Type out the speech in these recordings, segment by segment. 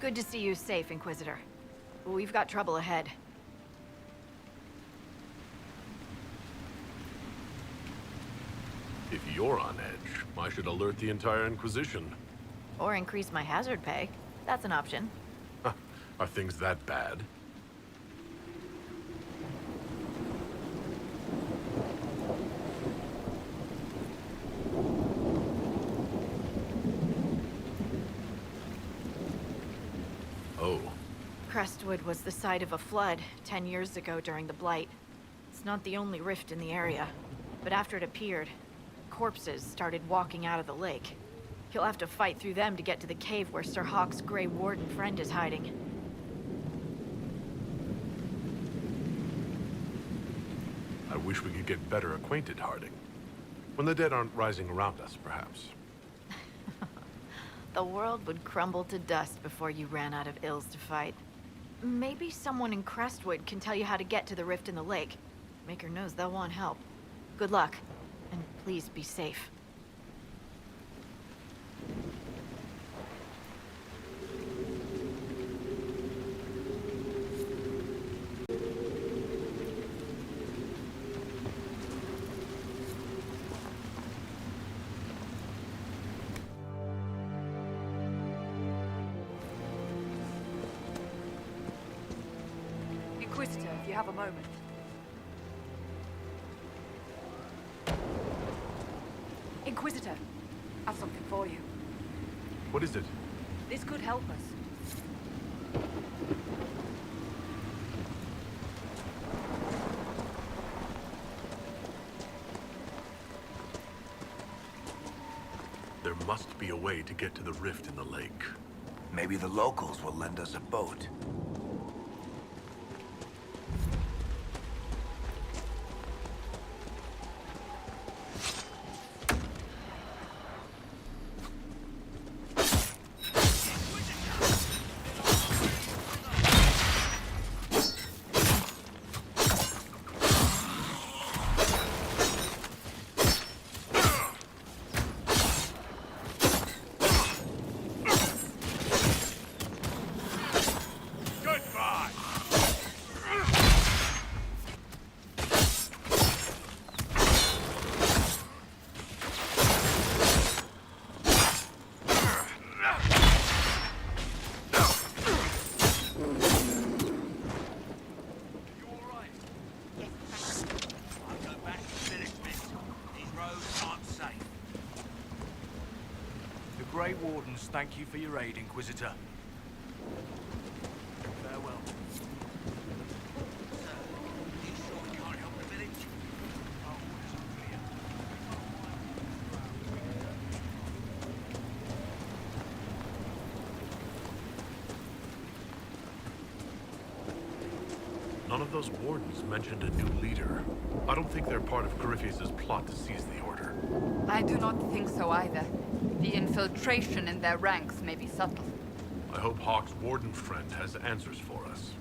Good to see you safe, Inquisitor. We've got trouble ahead. If you're on edge, I should alert the entire Inquisition. Or increase my hazard pay. That's an option. Are things that bad? Oh. Crestwood was the site of a flood 10 years ago during the Blight. It's not the only rift in the area, but after it appeared, corpses started walking out of the lake. You'll have to fight through them to get to the cave where Sir Hawke's Grey Warden friend is hiding. I wish we could get better acquainted, Harding. When the dead aren't rising around us, perhaps. The world would crumble to dust before you ran out of ills to fight. Maybe someone in Crestwood can tell you how to get to the rift in the lake. Maker knows they'll want help. Good luck, and please be safe. Inquisitor, if you have a moment. Inquisitor, I've something for you. What is it? This could help us. There must be a way to get to the rift in the lake. Maybe the locals will lend us a boat. Grey Wardens, thank you for your aid, Inquisitor. Farewell. Sir, you sure we can't help the village? Our orders are clear. None of those wardens mentioned a new leader. I don't think they're part of Corypheus' plot to seize the order. I do not think so either. The infiltration in their ranks may be subtle. I hope Hawke's warden friend has answers for us.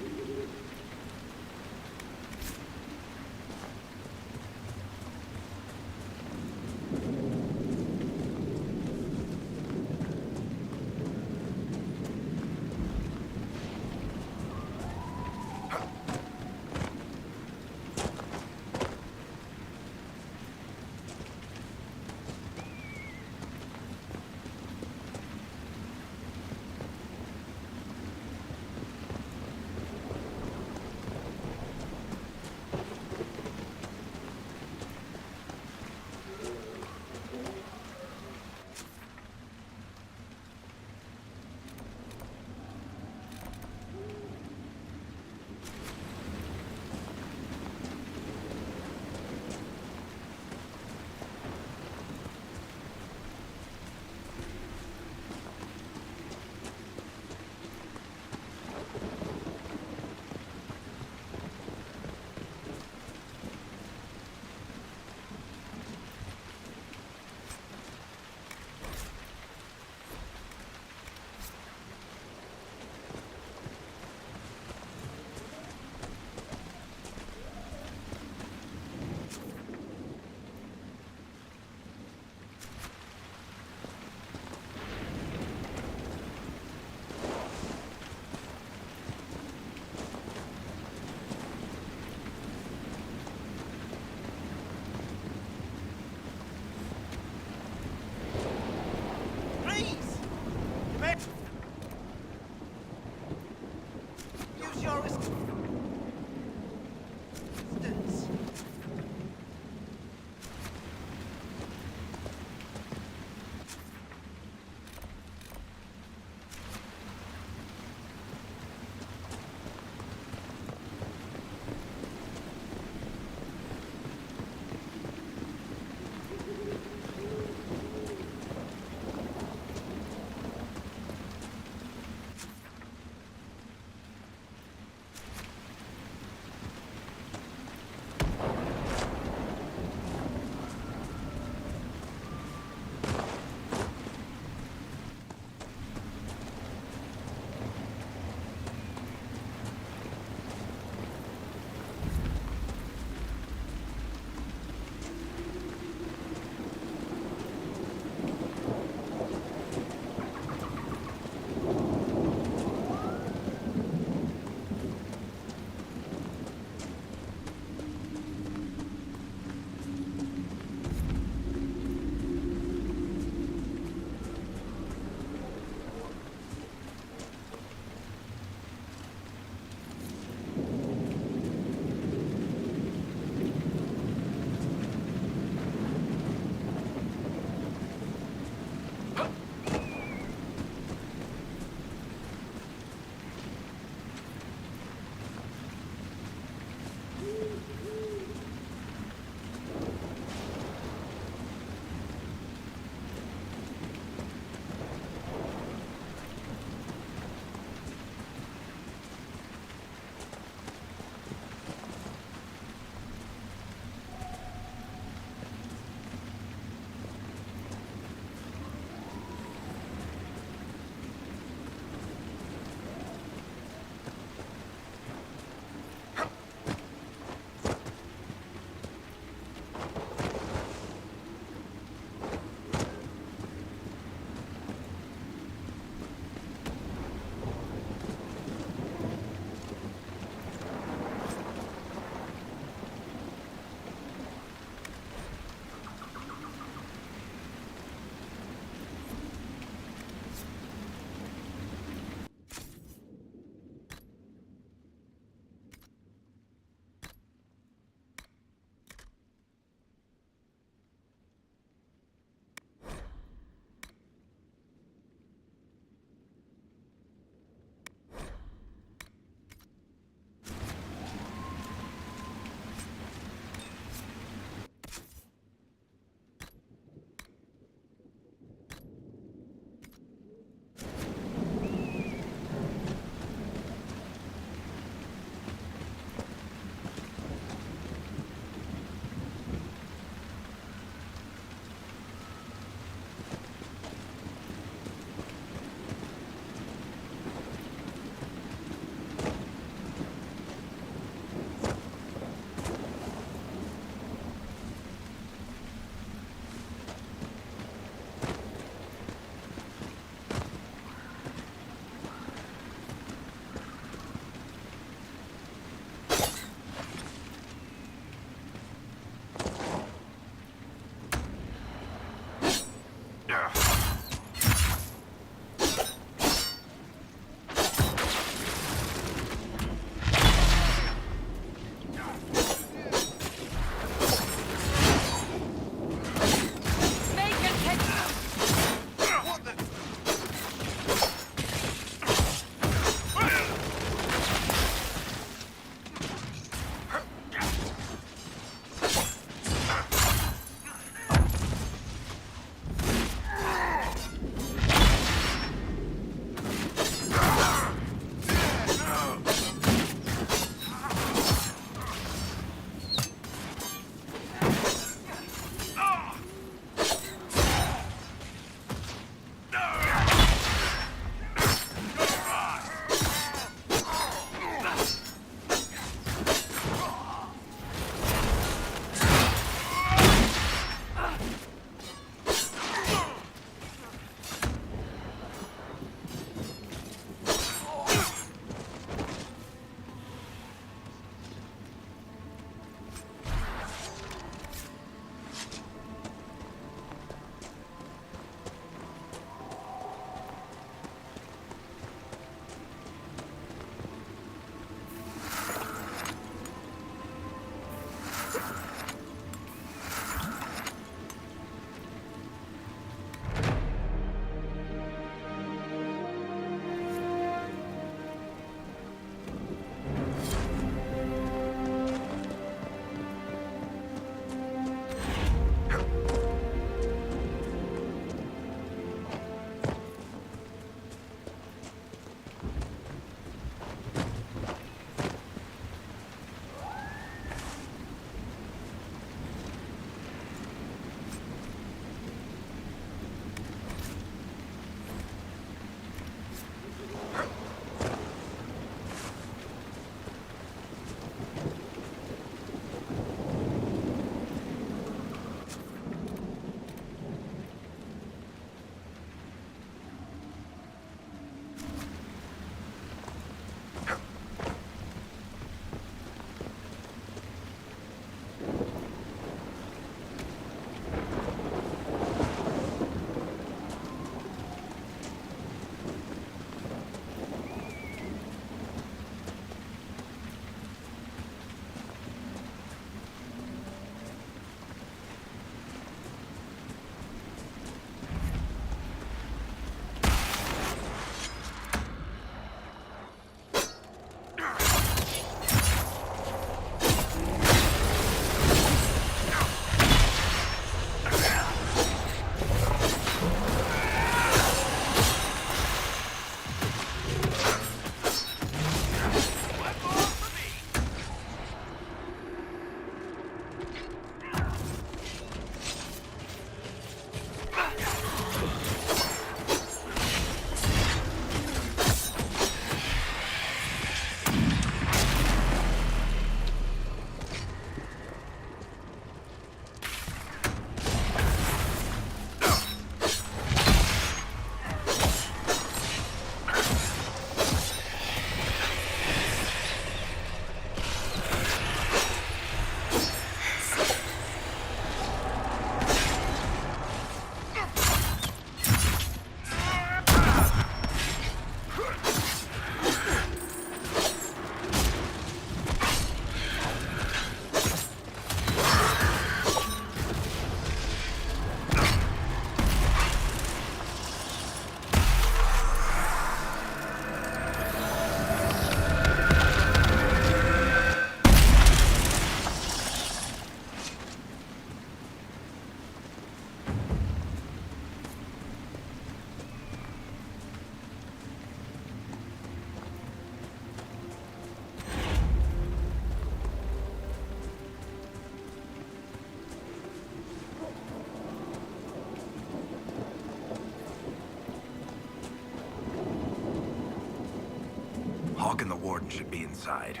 reckon the warden should be inside.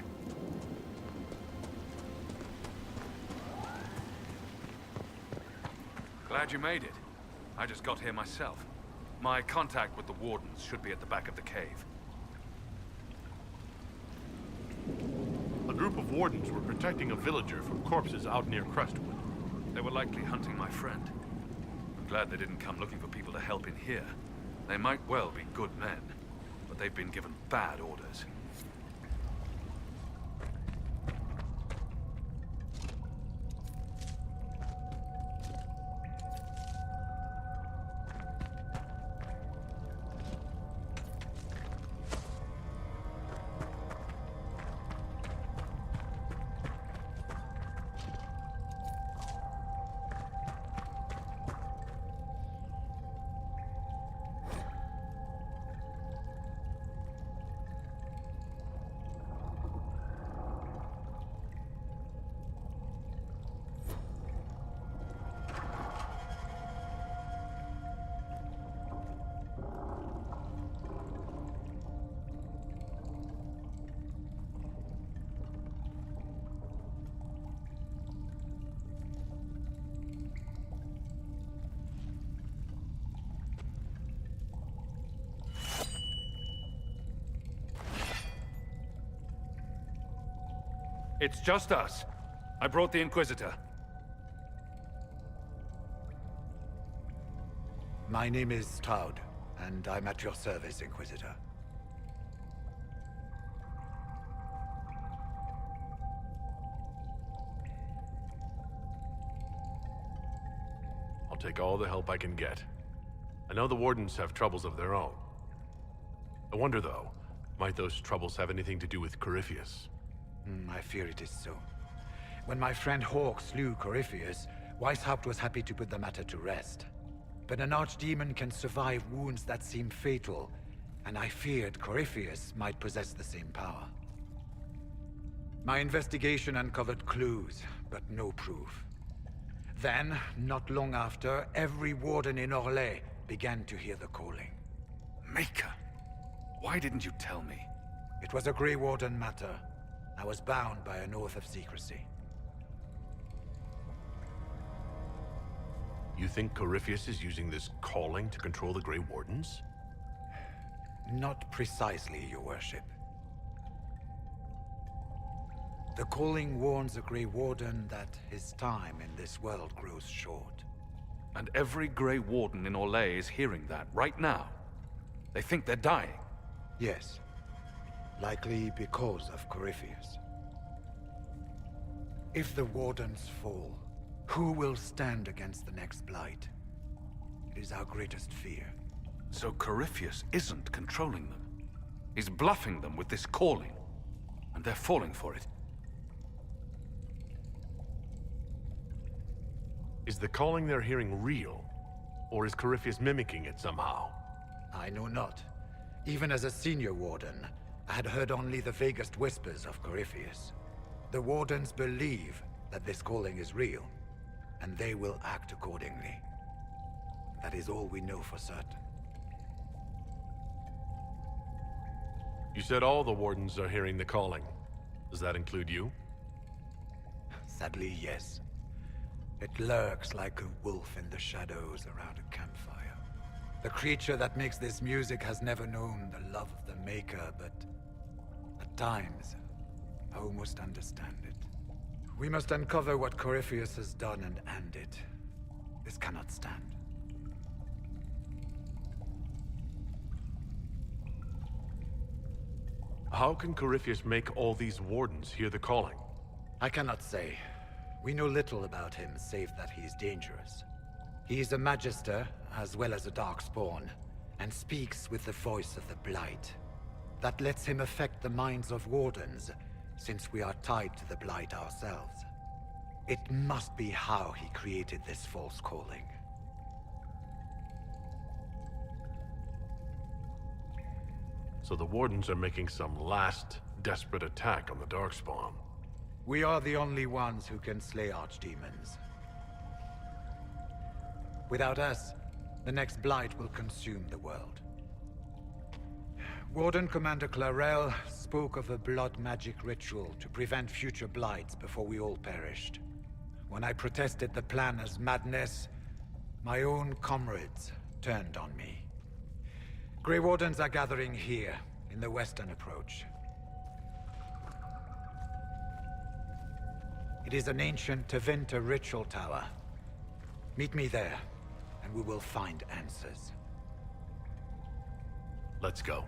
Glad you made it. I just got here myself. My contact with the wardens should be at the back of the cave. A group of wardens were protecting a villager from corpses out near Crestwood. They were likely hunting my friend. I'm glad they didn't come looking for people to help in here. They might well be good men, but they've been given bad orders. It's just us. I brought the Inquisitor. My name is Toud, and I'm at your service, Inquisitor. I'll take all the help I can get. I know the wardens have troubles of their own. I wonder, though, might those troubles have anything to do with Corypheus? I fear it is so. When my friend Hawk slew Corypheus, Weishaupt was happy to put the matter to rest. But an archdemon can survive wounds that seem fatal, and I feared Corypheus might possess the same power. My investigation uncovered clues, but no proof. Then, not long after, every warden in Orlais began to hear the calling. Maker, why didn't you tell me? It was a Grey Warden matter. I was bound by an oath of secrecy. You think Corypheus is using this calling to control the Grey Wardens? Not precisely, your worship. The calling warns a Grey Warden that his time in this world grows short. And every Grey Warden in Orlais is hearing that right now. They think they're dying. Yes. Likely because of Corypheus. If the Wardens fall, who will stand against the next Blight? It is our greatest fear. So Corypheus isn't controlling them. He's bluffing them with this calling. And they're falling for it. Is the calling they're hearing real? Or is Corypheus mimicking it somehow? I know not. Even as a senior Warden, I had heard only the vaguest whispers of Corypheus. The Wardens believe that this calling is real, and they will act accordingly. That is all we know for certain. You said all the Wardens are hearing the calling. Does that include you? Sadly, yes. It lurks like a wolf in the shadows around a campfire. The creature that makes this music has never known the love of the Maker, but at times, I almost understand it. We must uncover what Corypheus has done and end it. This cannot stand. How can Corypheus make all these Wardens hear the calling? I cannot say. We know little about him, save that he is dangerous. He is a Magister, as well as a Darkspawn, and speaks with the voice of the Blight. That lets him affect the minds of Wardens, since we are tied to the Blight ourselves. It must be how he created this false calling. So the Wardens are making some last, desperate attack on the Darkspawn. We are the only ones who can slay archdemons. Without us, the next Blight will consume the world. Warden Commander Clarel spoke of a blood magic ritual to prevent future blights before we all perished. When I protested the plan as madness, my own comrades turned on me. Grey Wardens are gathering here, in the western approach. It is an ancient Tevinter ritual tower. Meet me there, and we will find answers. Let's go.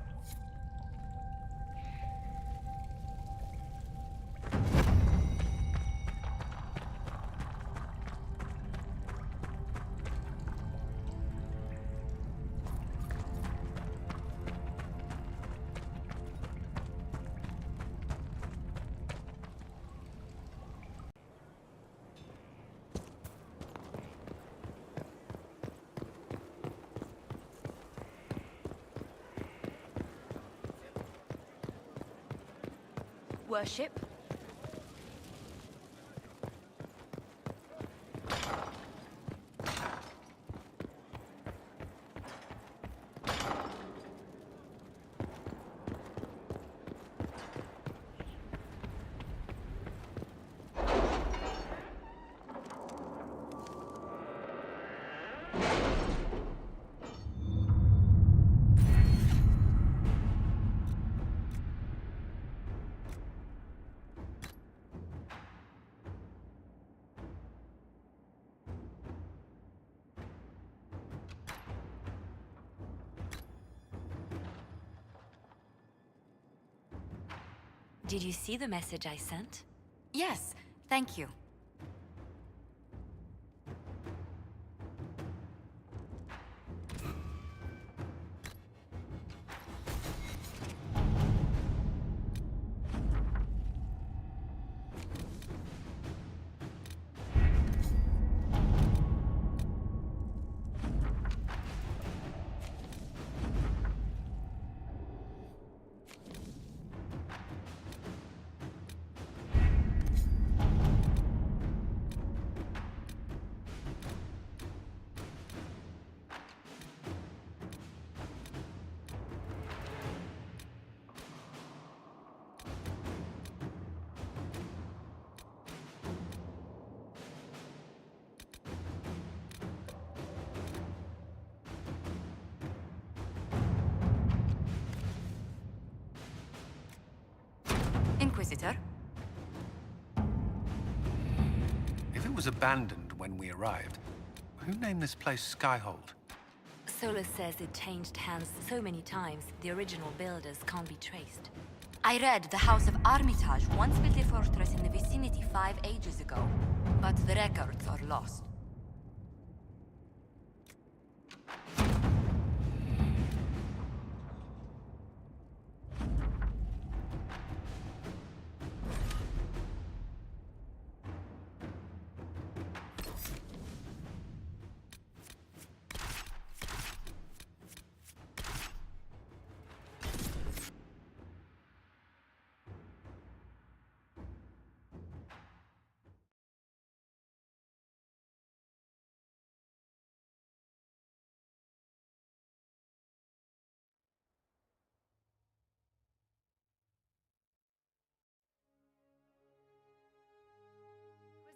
Worship? Did you see the message I sent? Yes, thank you. Inquisitor? If it was abandoned when we arrived, who named this place Skyhold? Solus says it changed hands so many times, the original builders can't be traced. I read the House of Armitage once built a fortress in the vicinity 5 ages ago, but the records are lost.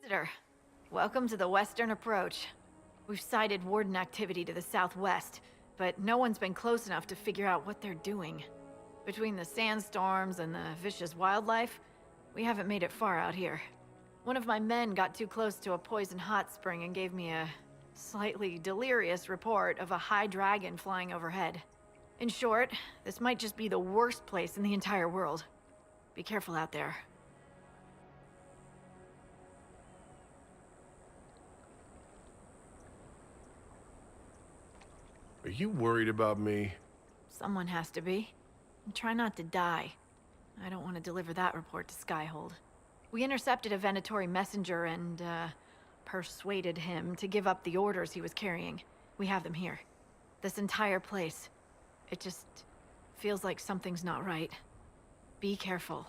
Visitor, welcome to the Western Approach. We've sighted Warden activity to the southwest, but no one's been close enough to figure out what they're doing. Between the sandstorms and the vicious wildlife, we haven't made it far out here. One of my men got too close to a poison hot spring and gave me a slightly delirious report of a high dragon flying overhead. In short, this might just be the worst place in the entire world. Be careful out there. Are you worried about me? Someone has to be. And try not to die. I don't want to deliver that report to Skyhold. We intercepted a Venatori messenger and, persuaded him to give up the orders he was carrying. We have them here. This entire place. It just feels like something's not right. Be careful.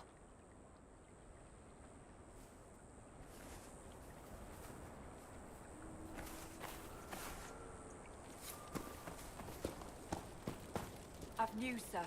Of news, sir.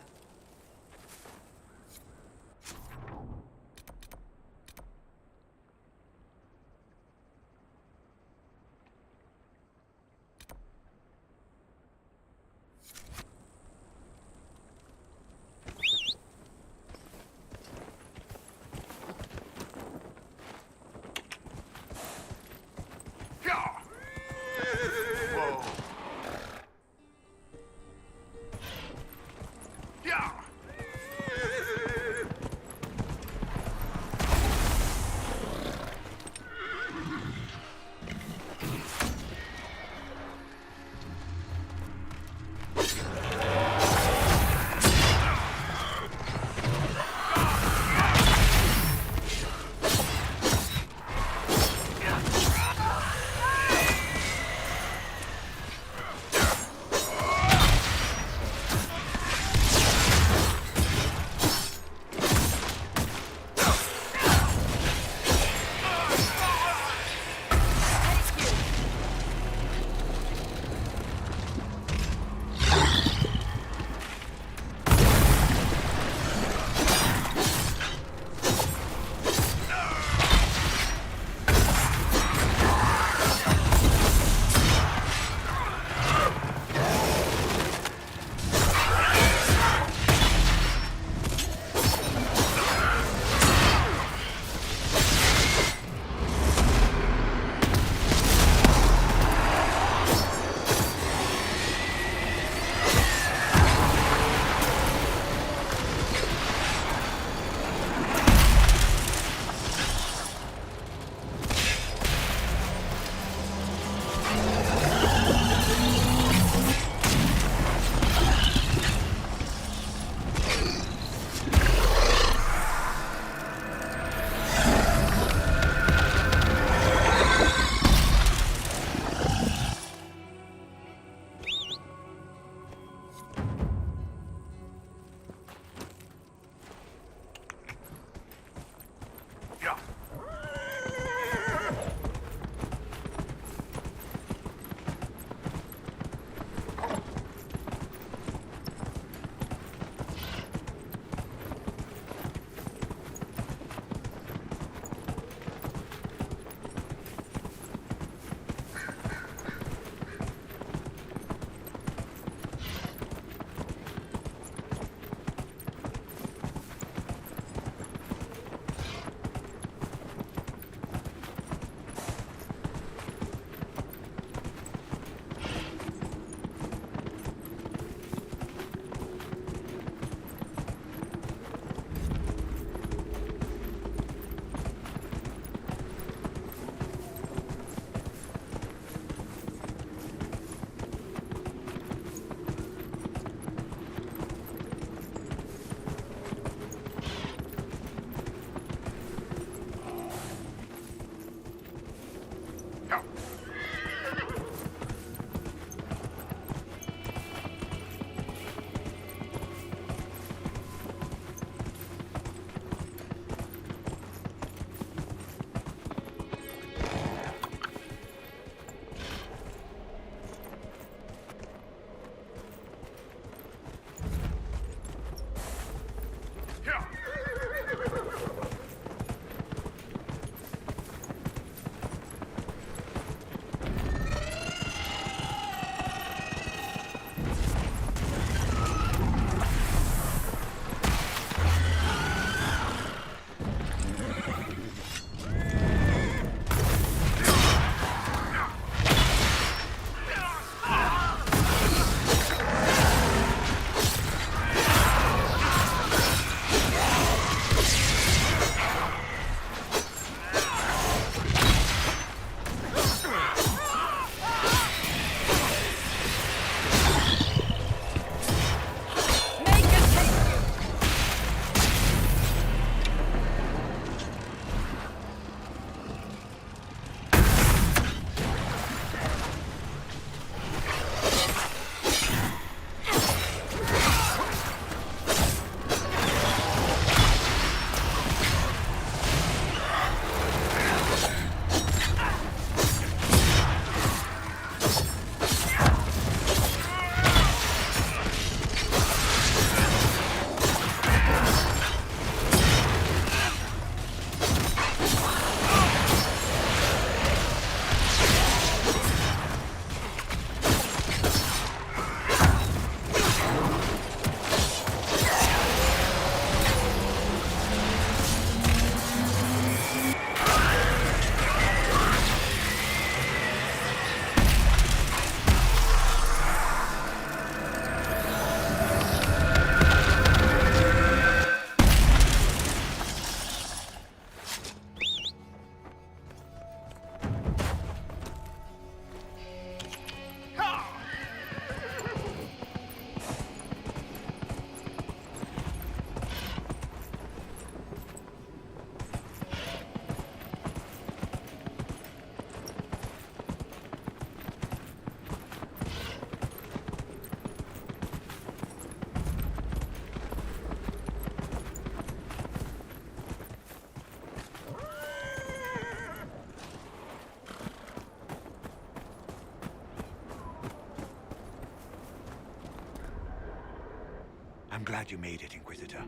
I'm glad you made it, Inquisitor.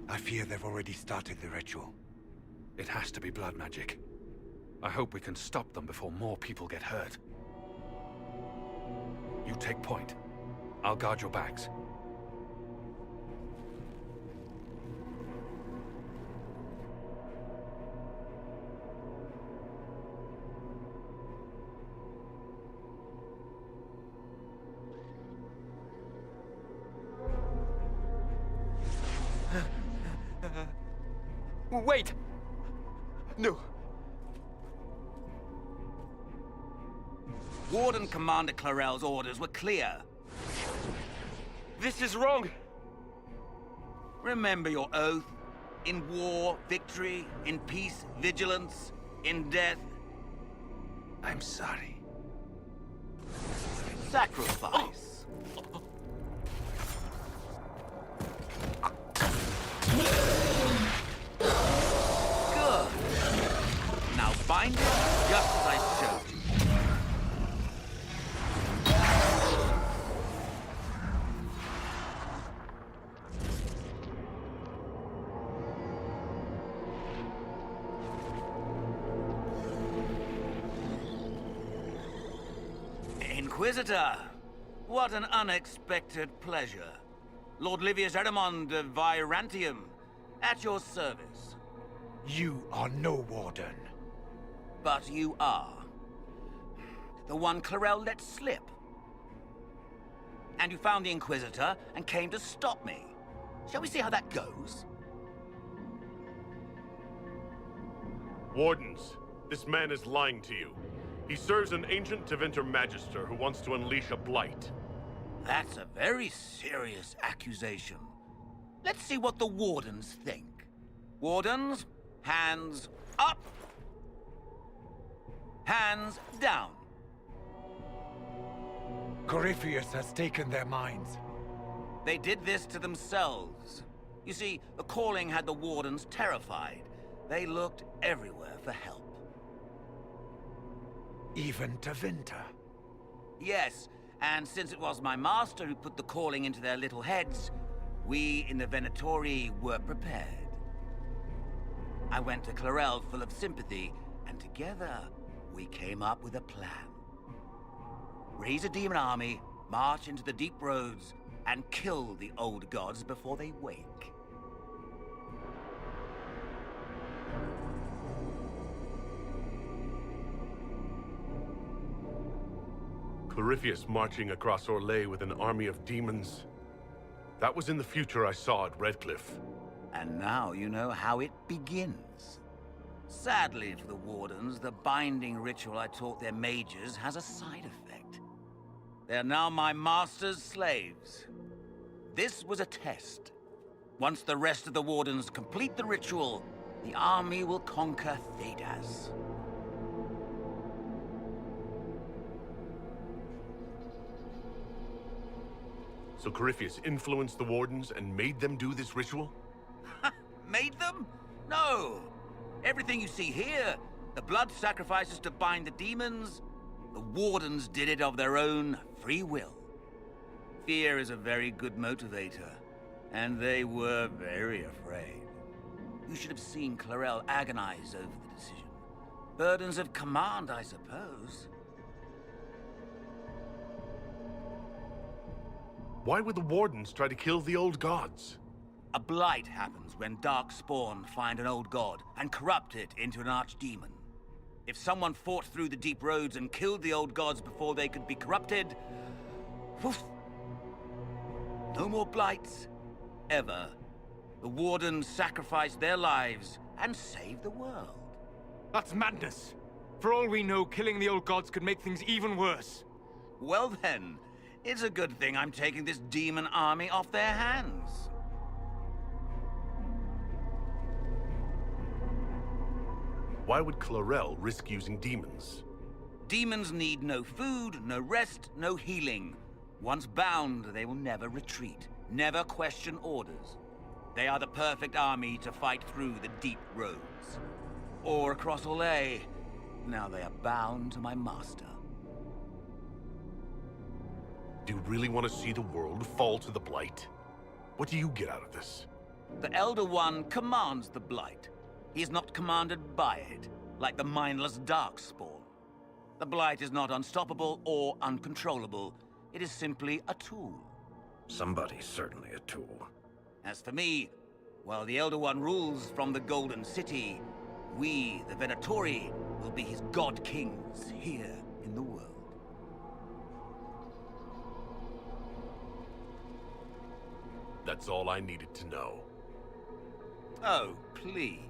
I fear they've already started the ritual. It has to be blood magic. I hope we can stop them before more people get hurt. You take point. I'll guard your backs. Wait! No. Warden Commander Clarel's orders were clear. This is wrong! Remember your oath. In war, victory. In peace, vigilance. In death... I'm sorry. Sacrifice. Good. Now bind it just as I showed you. Inquisitor, what an unexpected pleasure. Lord Livius Erimond of Virantium, at your service. You are no warden. But you are. The one Clarel let slip. And you found the Inquisitor and came to stop me. Shall we see how that goes? Wardens, this man is lying to you. He serves an ancient Tevinter Magister who wants to unleash a blight. That's a very serious accusation. Let's see what the Wardens think. Wardens, hands up. Hands down. Corypheus has taken their minds. They did this to themselves. You see, the calling had the Wardens terrified. They looked everywhere for help. Even Tevinter. Yes, and since it was my master who put the calling into their little heads, we in the Venatori were prepared. I went to Clarel full of sympathy, and together we came up with a plan. Raise a demon army, march into the deep roads, and kill the old gods before they wake. Corypheus marching across Orlais with an army of demons. That was in the future I saw at Redcliffe. And now you know how it begins. Sadly for the Wardens, the binding ritual I taught their mages has a side effect. They are now my master's slaves. This was a test. Once the rest of the Wardens complete the ritual, the army will conquer Thedas. So Corypheus influenced the Wardens and made them do this ritual? Made them? No! Everything you see here, the blood sacrifices to bind the demons, the Wardens did it of their own free will. Fear is a very good motivator, and they were very afraid. You should have seen Clarel agonize over the decision. Burdens of command, I suppose. Why would the Wardens try to kill the old gods? A blight happens when dark spawn find an old god and corrupt it into an archdemon. If someone fought through the deep roads and killed the old gods before they could be corrupted, woof, no more blights, ever. The Wardens sacrificed their lives and saved the world. That's madness. For all we know, killing the old gods could make things even worse. Well then, it's a good thing I'm taking this demon army off their hands. Why would Clarel risk using demons? Demons need no food, no rest, no healing. Once bound, they will never retreat, never question orders. They are the perfect army to fight through the deep roads. Or across Orlais. Now they are bound to my master. Do you really want to see the world fall to the Blight? What do you get out of this? The Elder One commands the Blight. He is not commanded by it, like the mindless Darkspawn. The Blight is not unstoppable or uncontrollable. It is simply a tool. Somebody's certainly a tool. As for me, while the Elder One rules from the Golden City, we, the Venatori, will be his god kings here in the world. That's all I needed to know. Oh, please.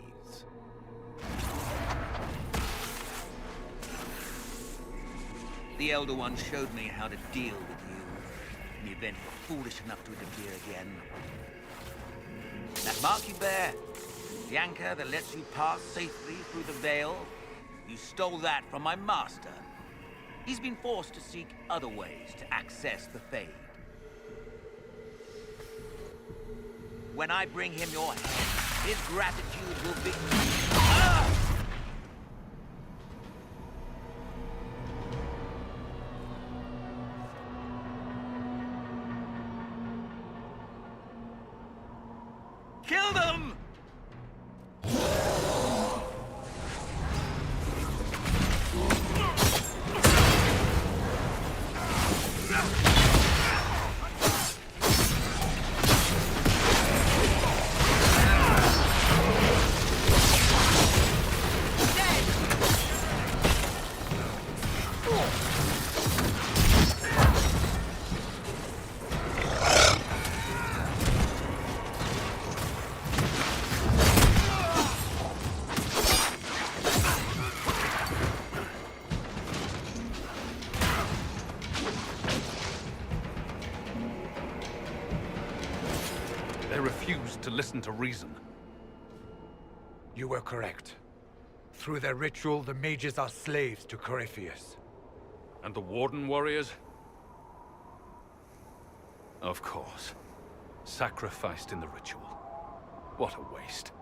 The Elder One showed me how to deal with you, in the event you're foolish enough to interfere again. That mark you bear, the anchor that lets you pass safely through the veil, you stole that from my master. He's been forced to seek other ways to access the Fade. When I bring him your head, his gratitude will be... Ah! Kill them! They refused to listen to reason. You were correct. Through their ritual, the mages are slaves to Corypheus. And the Warden warriors? Of course. Sacrificed in the ritual. What a waste.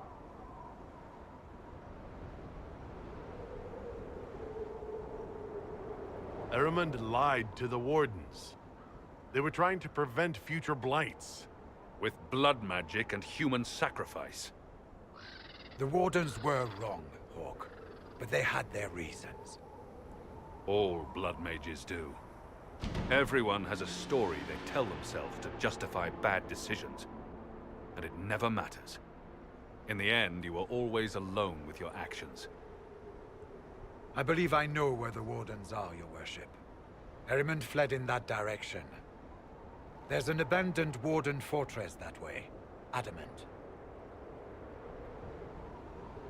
Ehrmund lied to the Wardens. They were trying to prevent future blights. With blood magic and human sacrifice. The Wardens were wrong, Hawk, but they had their reasons. All blood mages do. Everyone has a story they tell themselves to justify bad decisions. And it never matters. In the end, you are always alone with your actions. I believe I know where the Wardens are, Your Worship. Ehrmund fled in that direction. There's an abandoned Warden fortress that way. Adamant.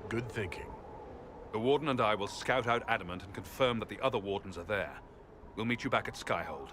Good thinking. The Warden and I will scout out Adamant and confirm that the other Wardens are there. We'll meet you back at Skyhold.